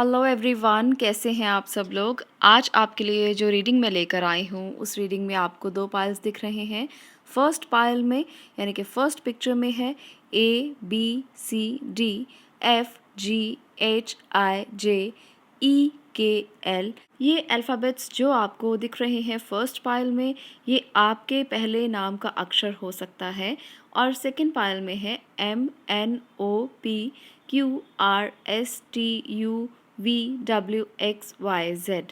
Hello everyone, कैसे हैं आप सब लोग। आज आपके लिए जो रीडिंग मैं लेकर आई हूँ उस रीडिंग में आपको दो पाइल्स दिख रहे हैं। फर्स्ट पाइल में यानी कि फर्स्ट पिक्चर में है ABCDFGHIJEKL। ये अल्फ़ाबेट्स जो आपको दिख रहे हैं फर्स्ट पाइल में, ये आपके पहले नाम का अक्षर हो सकता है। और सेकंड पाइल में है MNOPQRSTUVWXYZ।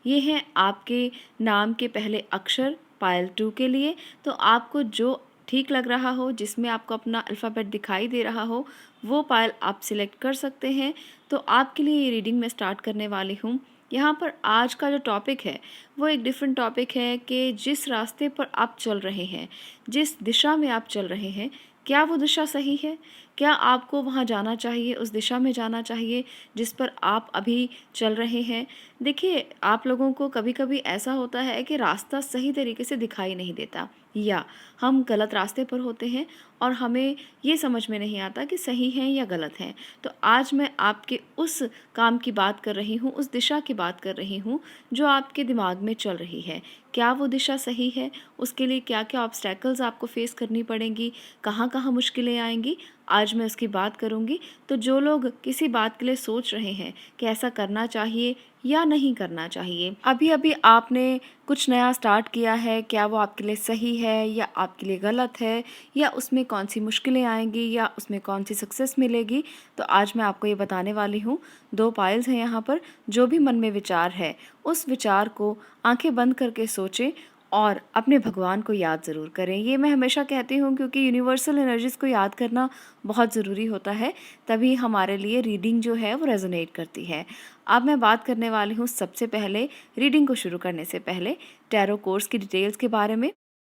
ये हैं आपके नाम के पहले अक्षर पाइल 2 के लिए। तो आपको जो ठीक लग रहा हो, जिसमें आपको अपना अल्फ़ाबेट दिखाई दे रहा हो, वो पाइल आप सिलेक्ट कर सकते हैं। तो आपके लिए ये रीडिंग मैं स्टार्ट करने वाली हूँ। यहाँ पर आज का जो टॉपिक है वो एक डिफरेंट टॉपिक है कि जिस रास्ते पर आप चल रहे हैं, जिस दिशा में आप चल रहे हैं, क्या वो दिशा सही है? क्या आपको वहाँ जाना चाहिए, उस दिशा में जाना चाहिए जिस पर आप अभी चल रहे हैं? देखिए, आप लोगों को कभी-कभी ऐसा होता है कि रास्ता सही तरीके से दिखाई नहीं देता, या हम गलत रास्ते पर होते हैं और हमें ये समझ में नहीं आता कि सही है या गलत है। तो आज मैं आपके उस काम की बात कर रही हूँ, उस दिशा की बात कर रही हूँ जो आपके दिमाग में चल रही है। क्या वो दिशा सही है? उसके लिए क्या-क्या ऑब्स्टैकल्स आपको फेस करनी पड़ेंगी, कहाँ-कहाँ मुश्किलें आएँगी, आज मैं उसकी बात करूँगी। तो जो लोग किसी बात के लिए सोच रहे हैं कि ऐसा करना चाहिए या नहीं करना चाहिए, अभी-अभी आपने कुछ नया स्टार्ट किया है, क्या वो आपके लिए सही है या आपके लिए गलत है, या उसमें कौन-सी मुश्किलें आएँगी या उसमें कौन-सी सक्सेस मिलेगी, तो आज मैं आपको ये बताने वाली हूँ। 2 पाइल्स हैं यहाँ पर। जो भी मन में विचार है, उस विचार को आँखें बंद करके सोचें और अपने भगवान को याद ज़रूर करें। ये मैं हमेशा कहती हूँ क्योंकि यूनिवर्सल एनर्जीज़ को याद करना बहुत ज़रूरी होता है, तभी हमारे लिए रीडिंग जो है वो रेज़ोनेट करती है। अब मैं बात करने वाली हूँ सबसे पहले, रीडिंग को शुरू करने से पहले, टैरो कोर्स की डिटेल्स के बारे में।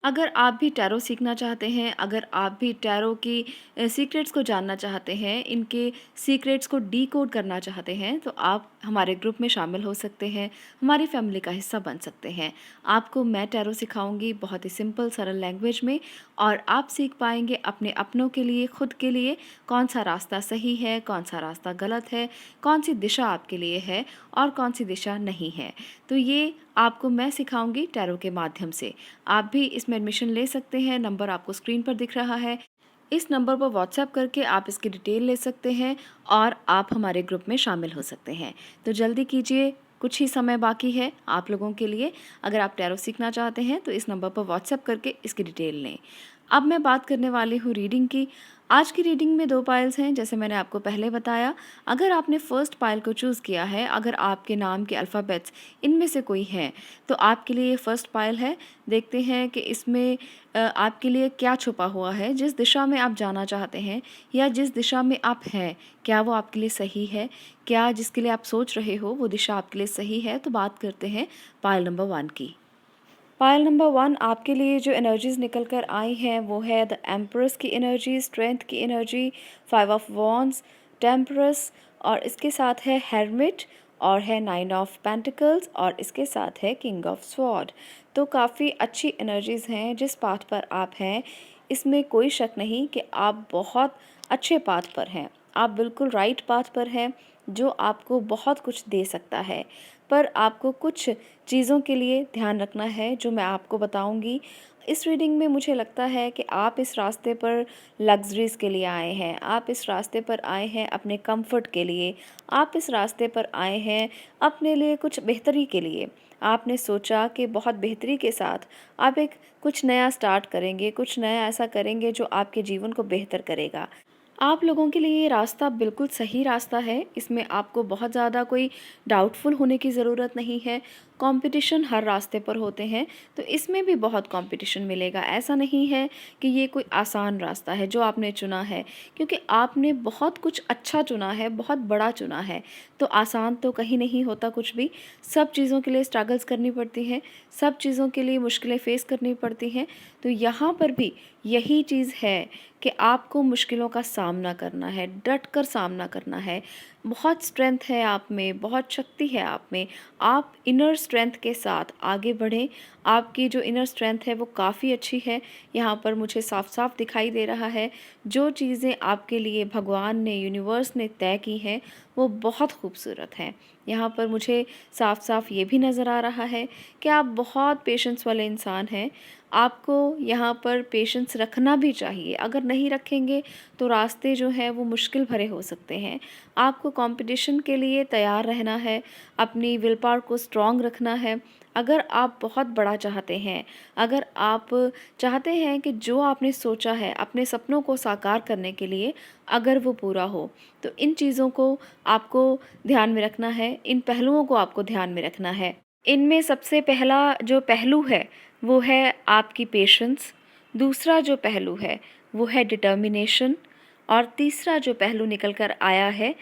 अगर आप भी टैरो सीखना चाहते हैं, अगर आप भी टैरो की सीक्रेट्स को जानना चाहते हैं, इनके सीक्रेट्स को डीकोड करना चाहते हैं, तो आप हमारे ग्रुप में शामिल हो सकते हैं, हमारी फैमिली का हिस्सा बन सकते हैं। आपको मैं टैरो सिखाऊंगी बहुत ही सिंपल सरल लैंग्वेज में, और आप सीख पाएंगे अपने अपनों के लिए, खुद के लिए, कौन सा रास्ता सही है, कौन सा रास्ता गलत है, कौन सी दिशा आपके लिए है और कौन सी दिशा नहीं है। तो ये आपको मैं सिखाऊंगी टैरो के माध्यम से। आप भी इसमें एडमिशन ले सकते हैं। नंबर आपको स्क्रीन पर दिख रहा है। इस नंबर पर व्हाट्सएप करके आप इसकी डिटेल ले सकते हैं और आप हमारे ग्रुप में शामिल हो सकते हैं। तो जल्दी कीजिए, कुछ ही समय बाकी है आप लोगों के लिए। अगर आप टैरो सीखना चाहते हैं तो इस नंबर पर व्हाट्सएप करके इसकी डिटेल लें। अब मैं बात करने वाली हूँ रीडिंग की। आज की रीडिंग में 2 पाइल्स हैं, जैसे मैंने आपको पहले बताया। अगर आपने फर्स्ट पाइल को चूज़ किया है, अगर आपके नाम के अल्फ़ाबेट्स इनमें से कोई हैं, तो आपके लिए ये फर्स्ट पाइल है। देखते हैं कि इसमें आपके लिए क्या छुपा हुआ है, जिस दिशा में आप जाना चाहते हैं या जिस दिशा में आप हैं, क्या वो आपके लिए सही है? क्या जिसके लिए आप सोच रहे हो वो दिशा आपके लिए सही है? तो बात करते हैं पाइल नंबर 1 की। पाइल नंबर 1 आपके लिए जो एनर्जीज़ निकल कर आई हैं वो है द एम्प्रेस की एनर्जी, स्ट्रेंथ की एनर्जी, 5 ऑफ वॉन्ड्स, टेम्परस, और इसके साथ है हेरमिट, और है 9 ऑफ पेंटिकल्स, और इसके साथ है किंग ऑफ स्वॉर्ड। तो काफ़ी अच्छी एनर्जीज़ हैं जिस पाथ पर आप हैं। इसमें कोई शक नहीं कि आप बहुत अच्छे पाथ पर हैं। आप बिल्कुल राइट पाथ पर हैं जो आपको बहुत कुछ दे सकता है। पर आपको कुछ चीज़ों के लिए ध्यान रखना है जो मैं आपको बताऊंगी। इस रीडिंग में मुझे लगता है कि आप इस रास्ते पर लग्जरीज़ के लिए आए हैं, आप इस रास्ते पर आए हैं अपने कंफर्ट के लिए, आप इस रास्ते पर आए हैं अपने लिए कुछ बेहतरी के लिए। आपने सोचा कि बहुत बेहतरी के साथ आप एक कुछ नया स्टार्ट करेंगे, कुछ नया ऐसा करेंगे जो आपके जीवन को बेहतर करेगा। आप लोगों के लिए ये रास्ता बिल्कुल सही रास्ता है। इसमें आपको बहुत ज़्यादा कोई डाउटफुल होने की ज़रूरत नहीं है। कंपटीशन हर रास्ते पर होते हैं, तो इसमें भी बहुत कंपटीशन मिलेगा। ऐसा नहीं है कि ये कोई आसान रास्ता है जो आपने चुना है, क्योंकि आपने बहुत कुछ अच्छा चुना है, बहुत बड़ा चुना है। तो आसान तो कहीं नहीं होता कुछ भी। सब चीज़ों के लिए स्ट्रगल्स करनी पड़ती हैं, सब चीज़ों के लिए मुश्किलें फ़ेस करनी पड़ती हैं। तो यहाँ पर भी यही चीज़ है कि आपको मुश्किलों का सामना करना है, डट कर सामना करना है। बहुत स्ट्रेंथ है आप में, बहुत शक्ति है आप में। आप इनर स्ट्रेंथ के साथ आगे बढ़ें। आपकी जो इनर स्ट्रेंथ है वो काफ़ी अच्छी है। यहाँ पर मुझे साफ साफ दिखाई दे रहा है जो चीज़ें आपके लिए भगवान ने, यूनिवर्स ने तय की हैं वो बहुत खूबसूरत हैं। यहाँ पर मुझे साफ साफ ये भी नज़र आ रहा है कि आप बहुत पेशेंस वाले इंसान हैं। आपको यहाँ पर पेशेंस रखना भी चाहिए, अगर नहीं रखेंगे तो रास्ते जो हैं वो मुश्किल भरे हो सकते हैं। आपको कंपटीशन के लिए तैयार रहना है, अपनी विल पावर को स्ट्रॉन्ग रखना है। अगर आप बहुत बड़ा चाहते हैं, अगर आप चाहते हैं कि जो आपने सोचा है अपने सपनों को साकार करने के लिए, अगर वो पूरा हो, तो इन चीज़ों को आपको ध्यान में रखना है, इन पहलुओं को आपको ध्यान में रखना है। इनमें सबसे पहला जो पहलू है वो है आपकी पेशेंस, दूसरा जो पहलू है वो है डिटर्मिनेशन, और तीसरा जो पहलू निकल कर आया है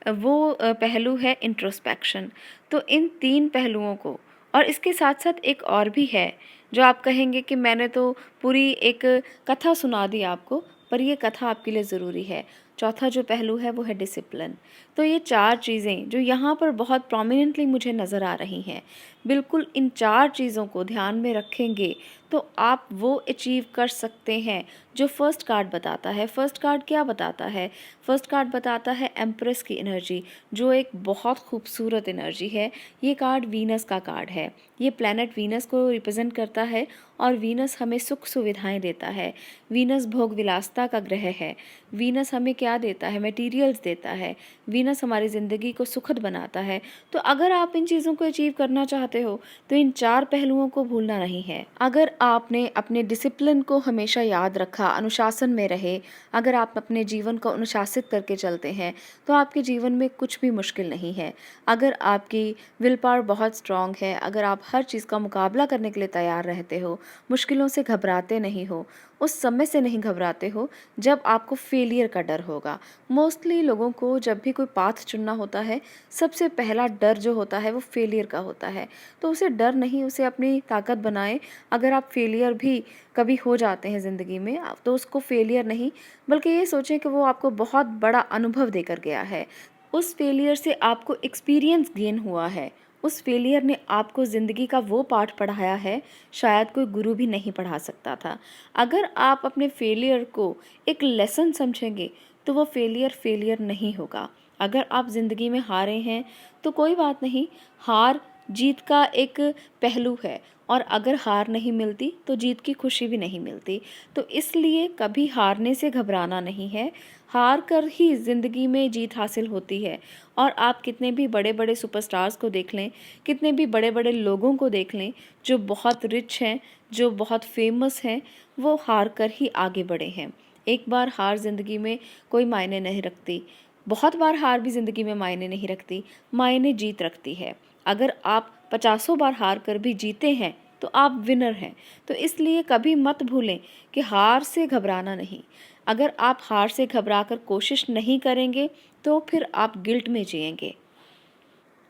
वो पहलू है इंट्रोस्पेक्शन। तो इन 3 पहलुओं को, और इसके साथ-साथ एक और भी है जो आप कहेंगे कि मैंने तो पूरी एक कथा सुना दी आपको, पर ये कथा आपके लिए ज़रूरी है। चौथा जो पहलू है वो है डिसिप्लिन। तो ये 4 चीज़ें जो यहाँ पर बहुत प्रोमिनेंटली मुझे नज़र आ रही हैं, बिल्कुल इन 4 चीज़ों को ध्यान में रखेंगे तो आप वो अचीव कर सकते हैं जो फर्स्ट कार्ड बताता है। फर्स्ट कार्ड क्या बताता है? फर्स्ट कार्ड बताता है एम्प्रेस की एनर्जी, जो एक बहुत खूबसूरत एनर्जी है। ये कार्ड वीनस का कार्ड है। ये प्लैनेट वीनस को रिप्रेजेंट करता है, और वीनस हमें सुख सुविधाएं देता है। वीनस भोग विलासता का ग्रह है। वीनस हमें क्या देता है? मटेरियल्स देता है। वीनस हमारी ज़िंदगी को सुखद बनाता है। तो अगर आप इन चीज़ों को अचीव करना चाहते हो तो इन 4 पहलुओं को भूलना नहीं है। अगर आपने अपने डिसिप्लिन को हमेशा याद रखा, अनुशासन में रहे, अगर आप अपने जीवन को अनुशासित करके चलते हैं, तो आपके जीवन में कुछ भी मुश्किल नहीं है। अगर आपकी विल पावर बहुत स्ट्रॉन्ग है, अगर आप हर चीज़ का मुकाबला करने के लिए तैयार रहते हो, मुश्किलों से घबराते नहीं हो, उस समय से नहीं घबराते हो जब आपको फेलियर का डर होगा। मोस्टली लोगों को जब भी कोई पाथ चुनना होता है, सबसे पहला डर जो होता है वो फेलियर का होता है। तो उसे डर नहीं, उसे अपनी ताकत बनाएं। अगर आप फेलियर भी कभी हो जाते हैं ज़िंदगी में, तो उसको फेलियर नहीं, बल्कि ये सोचें कि वो आपको बहुत बड़ा अनुभव देकर गया है। उस फेलियर से आपको एक्सपीरियंस गेन हुआ है। उस फेलियर ने आपको ज़िंदगी का वो पाठ पढ़ाया है, शायद कोई गुरु भी नहीं पढ़ा सकता था। अगर आप अपने फेलियर को एक लेसन समझेंगे तो वो फेलियर फेलियर नहीं होगा। अगर आप ज़िंदगी में हारे हैं तो कोई बात नहीं, हार जीत का एक पहलू है, और अगर हार नहीं मिलती तो जीत की खुशी भी नहीं मिलती। तो इसलिए कभी हारने से घबराना नहीं है। हार कर ही ज़िंदगी में जीत हासिल होती है। और आप कितने भी बड़े बड़े सुपरस्टार्स को देख लें, कितने भी बड़े बड़े लोगों को देख लें जो बहुत रिच हैं, जो बहुत फेमस हैं, वो हार कर ही आगे बढ़े हैं। एक बार हार ज़िंदगी में कोई मायने नहीं रखती, बहुत बार हार भी ज़िंदगी में मायने नहीं रखती, मायने जीत रखती है। अगर आप 50 बार हार कर भी जीते हैं तो आप विनर हैं। तो इसलिए कभी मत भूलें कि हार से घबराना नहीं। अगर आप हार से घबराकर कोशिश नहीं करेंगे तो फिर आप गिल्ट में जिएंगे।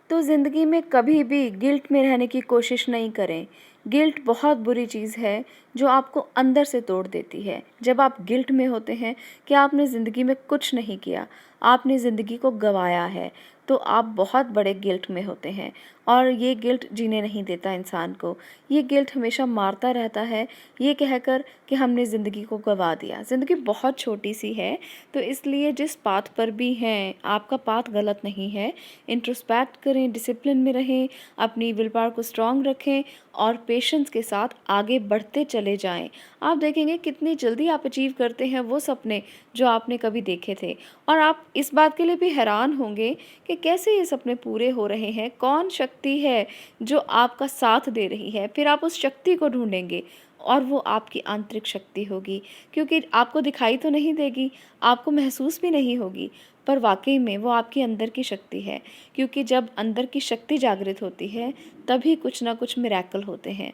तो ज़िंदगी में कभी भी गिल्ट में रहने की कोशिश नहीं करें। गिल्ट बहुत बुरी चीज़ है जो आपको अंदर से तोड़ देती है। जब आप गिल्ट में होते हैं कि आपने ज़िंदगी में कुछ नहीं किया, आपने ज़िंदगी को गंवाया है, तो आप बहुत बड़े गिल्ट में होते हैं, और ये गिल्ट जीने नहीं देता इंसान को। ये गिल्ट हमेशा मारता रहता है, ये कहकर कि हमने ज़िंदगी को गंवा दिया। ज़िंदगी बहुत छोटी सी है, तो इसलिए जिस पाथ पर भी हैं, आपका पाथ गलत नहीं है। इंट्रोस्पेक्ट करें, डिसिप्लिन में रहें, अपनी विल पावर को स्ट्रॉन्ग रखें, और पेशेंस के साथ आगे बढ़ते चले जाएं। आप देखेंगे कितनी जल्दी आप अचीव करते हैं वो सपने जो आपने कभी देखे थे, और आप इस बात के लिए भी हैरान होंगे कि कैसे ये सपने पूरे हो रहे हैं, कौन शक्ति है जो आपका साथ दे रही है। फिर आप उस शक्ति को ढूंढेंगे, और वो आपकी आंतरिक शक्ति होगी, क्योंकि आपको दिखाई तो नहीं देगी, आपको महसूस भी नहीं होगी, पर वाकई में वो आपकी अंदर की शक्ति है। क्योंकि जब अंदर की शक्ति जागृत होती है तभी कुछ ना कुछ मिरेकल होते हैं।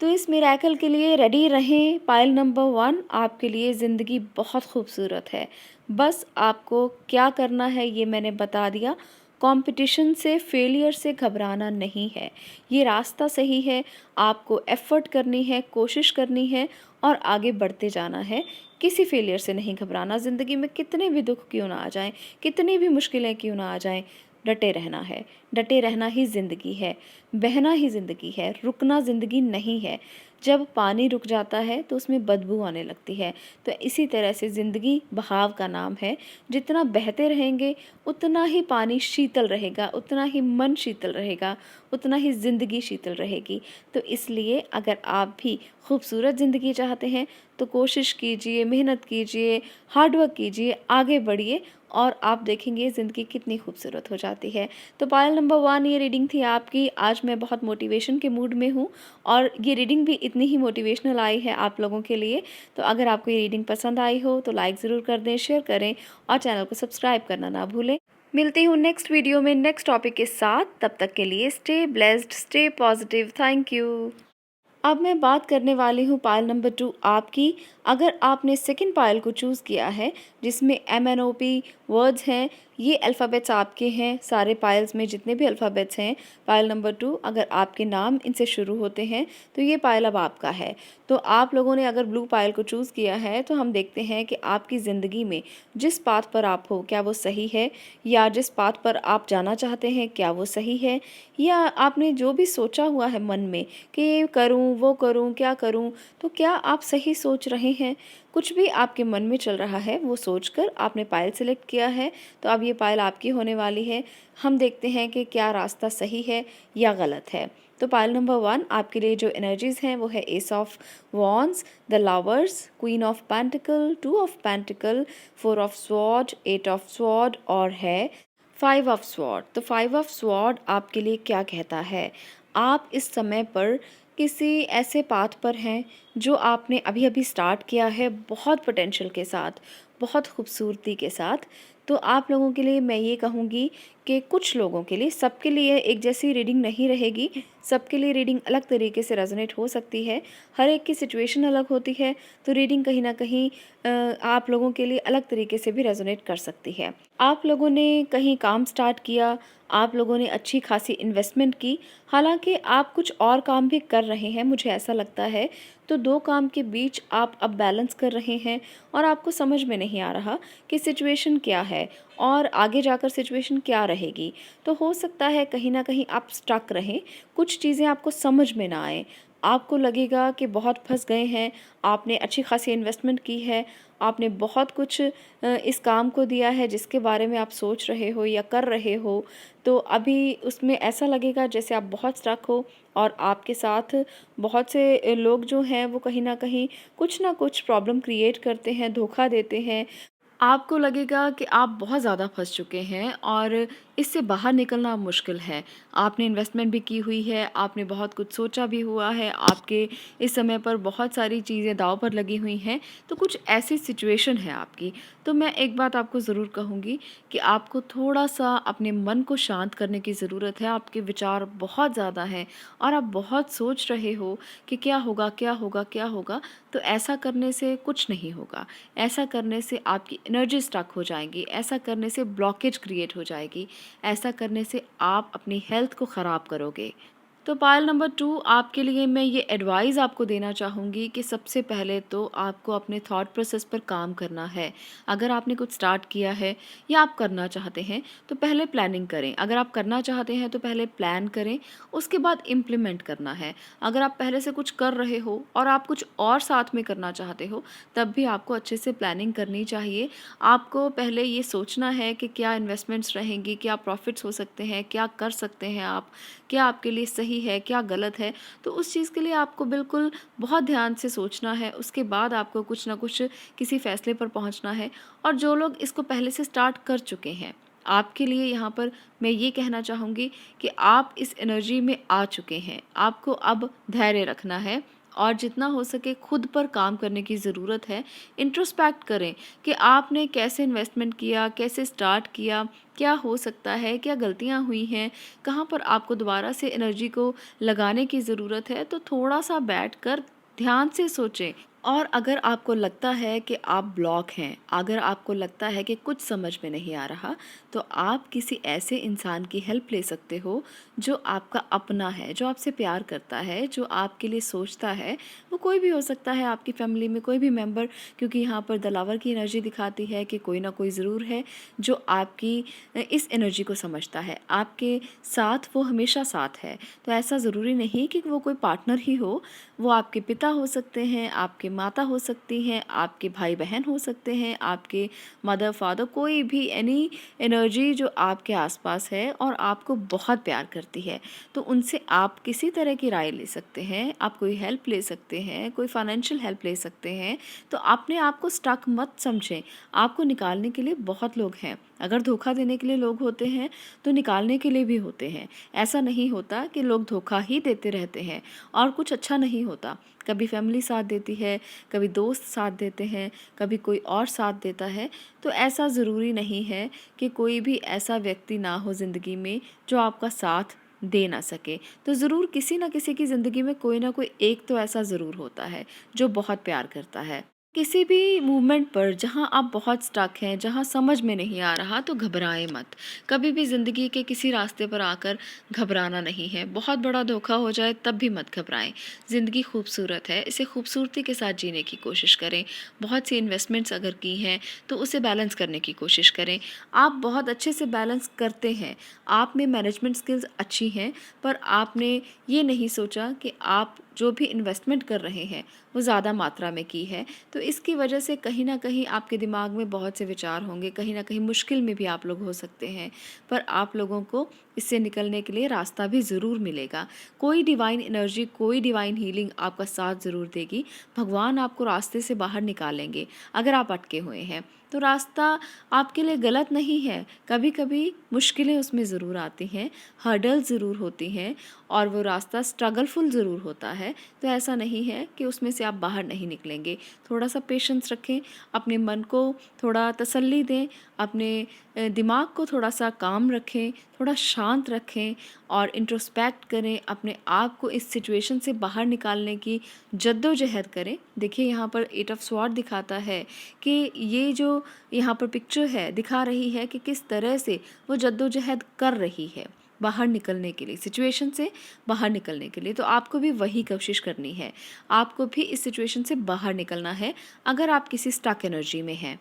तो इस मिरेकल के लिए रेडी रहें। पाइल नंबर 1 आपके लिए ज़िंदगी बहुत खूबसूरत है। बस आपको क्या करना है ये मैंने बता दिया। कंपटीशन से, फेलियर से घबराना नहीं है, ये रास्ता सही है। आपको एफ़र्ट करनी है, कोशिश करनी है, और आगे बढ़ते जाना है। किसी फेलियर से नहीं घबराना। ज़िंदगी में कितने भी दुख क्यों ना आ जाएं, कितनी भी मुश्किलें क्यों ना आ जाएं, डटे रहना है। डटे रहना ही ज़िंदगी है, बहना ही ज़िंदगी है, रुकना ज़िंदगी नहीं है। जब पानी रुक जाता है तो उसमें बदबू आने लगती है। तो इसी तरह से ज़िंदगी बहाव का नाम है। जितना बहते रहेंगे उतना ही पानी शीतल रहेगा, उतना ही मन शीतल रहेगा, उतना ही ज़िंदगी शीतल रहेगी। तो इसलिए अगर आप भी खूबसूरत ज़िंदगी चाहते हैं तो कोशिश कीजिए, मेहनत कीजिए, हार्ड वर्क कीजिए, आगे बढ़िए और आप देखेंगे ज़िंदगी कितनी खूबसूरत हो जाती है। तो पायल नंबर 1 ये रीडिंग थी आपकी। आज मैं बहुत मोटिवेशन के मूड में हूँ और ये रीडिंग भी इतनी ही मोटिवेशनल आई है आप लोगों के लिए। तो अगर आपको ये रीडिंग पसंद आई हो तो लाइक ज़रूर कर दें, शेयर करें और चैनल को सब्सक्राइब करना ना भूलें। मिलती हूँ नेक्स्ट वीडियो में नेक्स्ट टॉपिक के साथ। तब तक के लिए stay blessed, stay positive. Thank you. अब मैं बात करने वाली हूँ पायल नंबर 2 आपकी। अगर आपने सेकंड पायल को चूज़ किया है जिसमें MNOP वर्ड्स हैं, ये अल्फ़ाबेट्स आपके हैं। सारे पायल्स में जितने भी अल्फ़ाबेट्स हैं, पायल नंबर 2 अगर आपके नाम इनसे शुरू होते हैं तो ये पायल अब आपका है। तो आप लोगों ने अगर ब्लू पायल को चूज़ किया है तो हम देखते हैं कि आपकी ज़िंदगी में जिस पाथ पर आप हो क्या वो सही है, या जिस पाथ पर आप जाना चाहते हैं क्या वो सही है, या आपने जो भी सोचा हुआ है मन में कि ये करूँ, वो करूँ, क्या करूँ, तो क्या आप सही सोच रहे हैं? कुछ भी आपके मन में चल रहा है वो सोचकर आपने पायल सेलेक्ट किया है, तो अब ये पायल आपकी होने वाली है। हम देखते हैं कि क्या रास्ता सही है या गलत है। तो पायल नंबर 1 आपके लिए जो एनर्जीज़ हैं वो है S of wands, the lovers, queen of pentacle, 2 of pentacle, 4 of sword, 8 of sword और है 5 ऑफ स्वॉर्ड। तो 5 ऑफ स्वॉर्ड आपके लिए क्या कहता है? आप इस समय पर किसी ऐसे पाथ पर हैं जो आपने अभी-अभी स्टार्ट किया है बहुत पोटेंशियल के साथ, बहुत खूबसूरती के साथ। तो आप लोगों के लिए मैं ये कहूँगी कि कुछ लोगों के लिए, सबके लिए एक जैसी रीडिंग नहीं रहेगी, सबके लिए रीडिंग अलग तरीके से रेजोनेट हो सकती है। हर एक की सिचुएशन अलग होती है, तो रीडिंग कहीं न कहीं आप लोगों के लिए अलग तरीके से भी रेजोनेट कर सकती है। आप लोगों ने कहीं काम स्टार्ट किया, आप लोगों ने अच्छी खासी इन्वेस्टमेंट की, हालाँकि आप कुछ और काम भी कर रहे हैं मुझे ऐसा लगता है। तो 2 काम के बीच आप अब बैलेंस कर रहे हैं और आपको समझ में नहीं आ रहा कि सिचुएशन क्या है और आगे जाकर सिचुएशन क्या रहेगी। तो हो सकता है कहीं न कहीं आप स्टक रहें, कुछ चीज़ें आपको समझ में ना आएँ। आपको लगेगा कि बहुत फँस गए हैं, आपने अच्छी खासी इन्वेस्टमेंट की है, आपने बहुत कुछ इस काम को दिया है जिसके बारे में आप सोच रहे हो या कर रहे हो, तो अभी उसमें ऐसा लगेगा जैसे आप बहुत स्टक हो और आपके साथ बहुत से लोग जो हैं वो कहीं न कहीं कुछ ना कुछ प्रॉब्लम क्रिएट करते हैं, धोखा देते हैं। आपको लगेगा कि आप बहुत ज़्यादा फँस चुके हैं और इससे बाहर निकलना मुश्किल है। आपने इन्वेस्टमेंट भी की हुई है, आपने बहुत कुछ सोचा भी हुआ है, आपके इस समय पर बहुत सारी चीज़ें दाँव पर लगी हुई हैं, तो कुछ ऐसी सिचुएशन है आपकी। तो मैं एक बात आपको ज़रूर कहूँगी कि आपको थोड़ा-सा अपने मन को शांत करने की ज़रूरत है। आपके विचार बहुत ज़्यादा हैं और आप बहुत सोच रहे हो कि क्या होगा, क्या होगा, क्या होगा? तो ऐसा करने से कुछ नहीं होगा। ऐसा करने से आपकी एनर्जी स्टक हो जाएगी, ऐसा करने से ब्लॉकेज क्रिएट हो जाएगी, ऐसा करने से आप अपनी हेल्थ को ख़राब करोगे। तो पायल नंबर 2 आपके लिए मैं ये एडवाइस आपको देना चाहूँगी कि सबसे पहले तो आपको अपने थॉट प्रोसेस पर काम करना है। अगर आपने कुछ स्टार्ट किया है या आप करना चाहते हैं तो पहले प्लानिंग करें। अगर आप करना चाहते हैं तो पहले प्लान करें, उसके बाद इम्प्लीमेंट करना है। अगर आप पहले से कुछ कर रहे हो और आप कुछ और साथ में करना चाहते हो तब भी आपको अच्छे से प्लानिंग करनी चाहिए। आपको पहले ये सोचना है कि क्या इन्वेस्टमेंट्स रहेंगी, क्या प्रॉफिट्स हो सकते हैं, क्या कर सकते हैं आप, क्या आपके लिए सही है, क्या गलत है। तो उस चीज़ के लिए आपको बिल्कुल बहुत ध्यान से सोचना है, उसके बाद आपको कुछ ना कुछ किसी फ़ैसले पर पहुँचना है। और जो लोग इसको पहले से स्टार्ट कर चुके हैं, आपके लिए यहाँ पर मैं ये कहना चाहूँगी कि आप इस एनर्जी में आ चुके हैं। आपको अब धैर्य रखना है और जितना हो सके खुद पर काम करने की ज़रूरत है। इंट्रोस्पेक्ट करें कि आपने कैसे इन्वेस्टमेंट किया, कैसे स्टार्ट किया, क्या हो सकता है, क्या गलतियाँ हुई हैं, कहाँ पर आपको दोबारा से एनर्जी को लगाने की ज़रूरत है। तो थोड़ा-सा बैठकर ध्यान से सोचें, और अगर आपको लगता है कि आप ब्लॉक हैं, अगर आपको लगता है कि कुछ समझ में नहीं आ रहा, तो आप किसी ऐसे इंसान की हेल्प ले सकते हो जो आपका अपना है, जो आपसे प्यार करता है, जो आपके लिए सोचता है। वो कोई भी हो सकता है, आपकी फैमिली में कोई भी मेंबर, क्योंकि यहाँ पर दलावर की एनर्जी दिखाती है कि कोई ना कोई ज़रूर है जो आपकी इस एनर्जी को समझता है, आपके साथ, वो हमेशा साथ है। तो ऐसा ज़रूरी नहीं कि वो कोई पार्टनर ही हो, वो आपके पिता हो सकते हैं, आपके माता हो सकती हैं, आपके भाई बहन हो सकते हैं, आपके मदर फादर, कोई भी एनी एनर्जी जो आपके आसपास है और आपको बहुत प्यार करती है। तो उनसे आप किसी तरह की राय ले सकते हैं, आप कोई हेल्प ले सकते हैं, कोई फाइनेंशियल हेल्प ले सकते हैं। तो अपने आप को स्टक मत समझें, आपको निकालने के लिए बहुत लोग हैं। अगर धोखा देने के लिए लोग होते हैं तो निकालने के लिए भी होते हैं। ऐसा नहीं होता कि लोग धोखा ही देते रहते हैं और कुछ अच्छा नहीं होता। कभी फैमिली साथ देती है, कभी दोस्त साथ देते हैं, कभी कोई और साथ देता है। तो ऐसा ज़रूरी नहीं है कि कोई भी ऐसा व्यक्ति ना हो ज़िंदगी में जो आपका साथ दे ना सके। तो ज़रूर किसी न किसी की ज़िंदगी में कोई ना कोई एक तो ऐसा ज़रूर होता है जो बहुत प्यार करता है। किसी भी मूवमेंट पर जहाँ आप बहुत स्टक हैं, जहाँ समझ में नहीं आ रहा, तो घबराएं मत। कभी भी ज़िंदगी के किसी रास्ते पर आकर घबराना नहीं है। बहुत बड़ा धोखा हो जाए तब भी मत घबराएं। ज़िंदगी खूबसूरत है, इसे खूबसूरती के साथ जीने की कोशिश करें। बहुत सी इन्वेस्टमेंट्स अगर की हैं तो उसे बैलेंस करने की कोशिश करें। आप बहुत अच्छे से बैलेंस करते हैं, आप में मैनेजमेंट स्किल्स अच्छी हैं, पर आपने ये नहीं सोचा कि आप जो भी इन्वेस्टमेंट कर रहे हैं वो ज़्यादा मात्रा में की है। तो इसकी वजह से कहीं न कहीं आपके दिमाग में बहुत से विचार होंगे, कहीं न कहीं मुश्किल में भी आप लोग हो सकते हैं। पर आप लोगों को इससे निकलने के लिए रास्ता भी ज़रूर मिलेगा। कोई डिवाइन एनर्जी, कोई डिवाइन हीलिंग आपका साथ ज़रूर देगी। भगवान आपको रास्ते से बाहर निकालेंगे। अगर आप अटके हुए हैं तो रास्ता आपके लिए गलत नहीं है। कभी कभी मुश्किलें उसमें ज़रूर आती हैं, हर्डल ज़रूर होती हैं और वो रास्ता स्ट्रगलफुल ज़रूर होता है। तो ऐसा नहीं है कि उसमें से आप बाहर नहीं निकलेंगे। थोड़ा सा पेशेंस रखें, अपने मन को थोड़ा तसल्ली दें, अपने दिमाग को थोड़ा सा काम रखें, थोड़ा शांत रखें और इंट्रोस्पेक्ट करें, अपने आप को इस सिचुएशन से बाहर निकालने की जद्दोजहद करें। देखिए यहाँ पर 8 ऑफ स्वॉर्ड दिखाता है कि ये जो यहाँ पर पिक्चर है दिखा रही है कि किस तरह से वो जद्दोजहद कर रही है बाहर निकलने के लिए, सिचुएशन से बाहर निकलने के लिए। तो आपको भी वही कोशिश करनी है, आपको भी इस सिचुएशन से बाहर निकलना है अगर आप किसी स्टक एनर्जी में हैं।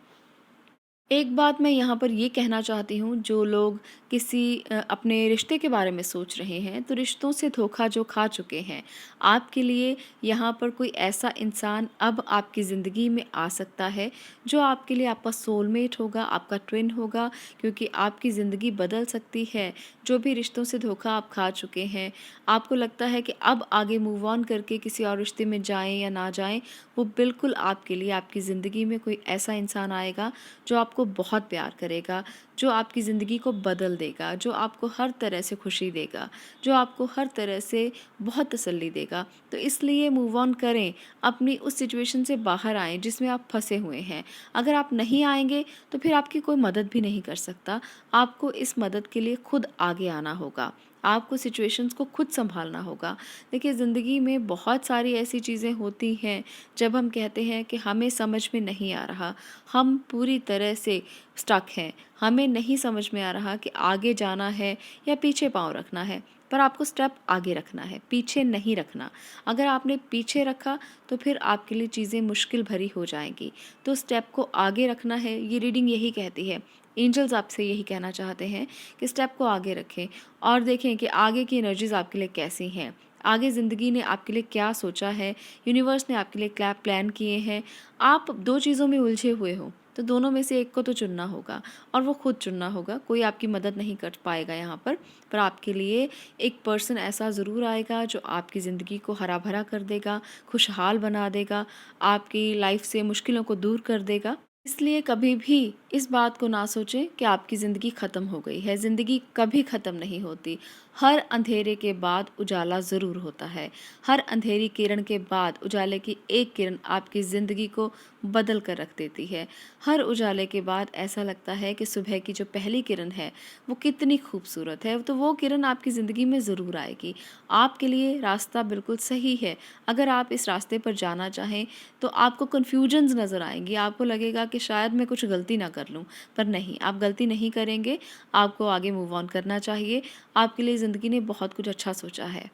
एक बात मैं यहाँ पर ये कहना चाहती हूँ, जो लोग किसी अपने रिश्ते के बारे में सोच रहे हैं, तो रिश्तों से धोखा जो खा चुके हैं, आपके लिए यहाँ पर कोई ऐसा इंसान अब आपकी ज़िंदगी में आ सकता है जो आपके लिए आपका सोलमेट होगा, आपका ट्विन होगा, क्योंकि आपकी ज़िंदगी बदल सकती है। जो भी रिश्तों से धोखा आप खा चुके हैं, आपको लगता है कि अब आगे मूव ऑन करके किसी और रिश्ते में जाएँ या ना जाएँ, वो बिल्कुल आपके लिए, आपकी ज़िंदगी में कोई ऐसा इंसान आएगा जो आपको बहुत प्यार करेगा, जो आपकी ज़िंदगी को बदल देगा, जो आपको हर तरह से खुशी देगा, जो आपको हर तरह से बहुत तसल्ली देगा। तो इसलिए मूव ऑन करें, अपनी उस सिचुएशन से बाहर आएँ जिसमें आप फँसे हुए हैं। अगर आप नहीं आएँगे तो फिर आपकी कोई मदद भी नहीं कर सकता। आपको इस मदद के लिए खुद आगे आना होगा। आपको सिचुएशंस को खुद सँभालना होगा। देखिए ज़िंदगी में बहुत सारी ऐसी चीज़ें होती हैं जब हम कहते हैं कि हमें समझ में नहीं आ रहा, हम पूरी तरह से स्टक हैं, हमें नहीं समझ में आ रहा कि आगे जाना है या पीछे पाँव रखना है। पर आपको स्टेप आगे रखना है, पीछे नहीं रखना। अगर आपने पीछे रखा तो फिर आपके लिए चीज़ें मुश्किल भरी हो जाएंगी। तो स्टेप को आगे रखना है, ये रीडिंग यही कहती है। एंजल्स आपसे यही कहना चाहते हैं कि स्टेप को आगे रखें और देखें कि आगे की एनर्जीज आपके लिए कैसी हैं, आगे ज़िंदगी ने आपके लिए क्या सोचा है, यूनिवर्स ने आपके लिए क्या प्लान किए हैं। आप दो चीज़ों में उलझे हुए हो तो दोनों में से एक को तो चुनना होगा और वो खुद चुनना होगा। कोई आपकी मदद नहीं कर पाएगा यहाँ पर आपके लिए एक पर्सन ऐसा ज़रूर आएगा जो आपकी ज़िंदगी को हरा भरा कर देगा, खुशहाल बना देगा, आपकी लाइफ से मुश्किलों को दूर कर देगा। इसलिए कभी भी इस बात को ना सोचें कि आपकी ज़िंदगी ख़त्म हो गई है। ज़िंदगी कभी ख़त्म नहीं होती। हर अंधेरे के बाद उजाला ज़रूर होता है। हर अंधेरी किरण के बाद उजाले की एक किरण आपकी ज़िंदगी को बदल कर रख देती है। हर उजाले के बाद ऐसा लगता है कि सुबह की जो पहली किरण है वो कितनी खूबसूरत है, तो वो किरण आपकी ज़िंदगी में ज़रूर आएगी। आपके लिए रास्ता बिल्कुल सही है। अगर आप इस रास्ते पर जाना चाहें तो आपको कन्फ्यूजन्स नज़र आएँगी। आपको लगेगा कि शायद मैं कुछ गलती ना कर लूँ, पर नहीं, आप गलती नहीं करेंगे। आपको आगे मूव ऑन करना चाहिए। आपके लिए ज़िंदगी ने बहुत कुछ अच्छा सोचा है।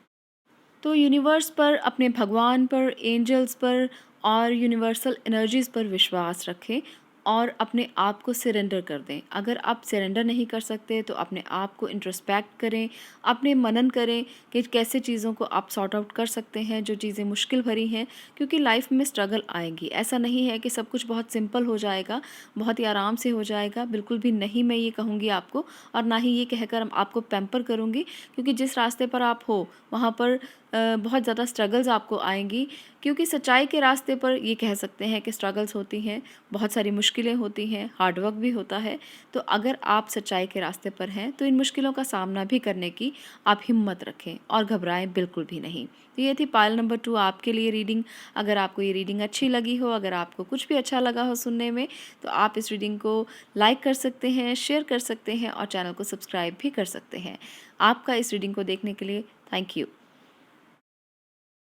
तो यूनिवर्स पर, अपने भगवान पर, एंजल्स पर और यूनिवर्सल एनर्जीज़ पर विश्वास रखें और अपने आप को सरेंडर कर दें। अगर आप सरेंडर नहीं कर सकते तो अपने आप को इंट्रोस्पेक्ट करें, अपने मनन करें कि कैसे चीज़ों को आप सॉर्ट आउट कर सकते हैं जो चीज़ें मुश्किल भरी हैं, क्योंकि लाइफ में स्ट्रगल आएंगी। ऐसा नहीं है कि सब कुछ बहुत सिंपल हो जाएगा, बहुत ही आराम से हो जाएगा, बिल्कुल भी नहीं। मैं ये कहूँगी आपको, और ना ही ये कहकर आपको पैम्पर करूँगी, क्योंकि जिस रास्ते पर आप हो वहाँ पर बहुत ज़्यादा स्ट्रगल्स आपको आएंगी, क्योंकि सच्चाई के रास्ते पर ये कह सकते हैं कि स्ट्रगल्स होती हैं, बहुत सारी मुश्किलें होती हैं, हार्ड वर्क भी होता है। तो अगर आप सच्चाई के रास्ते पर हैं तो इन मुश्किलों का सामना भी करने की आप हिम्मत रखें और घबराएं बिल्कुल भी नहीं। तो ये थी पायल नंबर 2 आपके लिए रीडिंग। अगर आपको ये रीडिंग अच्छी लगी हो, अगर आपको कुछ भी अच्छा लगा हो सुनने में, तो आप इस रीडिंग को लाइक कर सकते हैं, शेयर कर सकते हैं और चैनल को सब्सक्राइब भी कर सकते हैं। आपका इस रीडिंग को देखने के लिए थैंक यू।